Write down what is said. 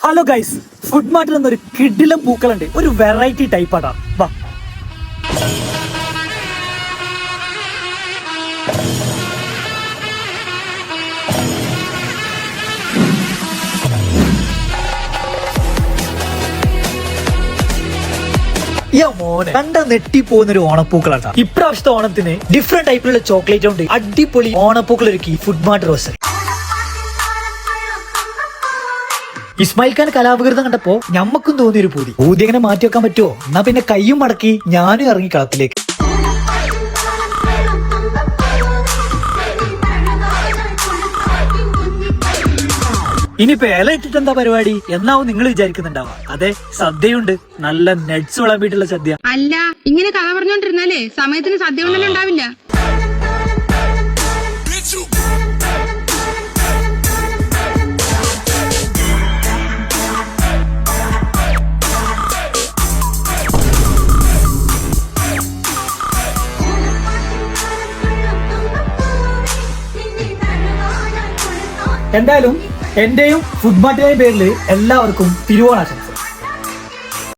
Hello guys, food മാർട്ടിൽ എന്നൊരു കിടിലം പൂക്കളുണ്ട്. ഒരു വെറൈറ്റി ടൈപ്പ് ആടാ. വാ. മോനെ കണ്ട നെട്ടി പോകുന്ന ഒരു ഓണപ്പൂക്കളാണ്. ഇപ്രാവശ്യത്തെ ഓണത്തിന് ഡിഫറെന്റ് ടൈപ്പിലുള്ള ചോക്ലേറ്റ് കൊണ്ട് അടിപൊളി ഓണപ്പൂക്കൾ ഒരുക്കി food mart rosary. Ismail Khan കലാപകൃതം കണ്ടപ്പോ ഞമ്മക്കും തോന്നിയൊരു പൂതി അങ്ങനെ മാറ്റി വെക്കാൻ പറ്റുമോ? എന്നാ പിന്നെ കയ്യും മടക്കി ഞാനും ഇറങ്ങി കളത്തിലേക്ക്. ഇനിയിപ്പോ ഇല ഇട്ടിട്ട് എന്താ പരിപാടി എന്നാവും നിങ്ങൾ വിചാരിക്കുന്നുണ്ടാവാ. അതെ, സദ്യയുണ്ട്. നല്ല നെഡ്സ് വിളമ്പിയിട്ടുള്ള സദ്യ. അല്ല, ഇങ്ങനെ കഥ പറഞ്ഞോണ്ടിരുന്നാലേ സമയത്തിന് സദ്യ ഉണ്ടല്ലോ ഉണ്ടാവില്ല. എന്തായാലും എന്റെയും ഫുഡ് മാർട്ടിന്റെയും പേരിൽ എല്ലാവർക്കും തിരുവോണാശംസ.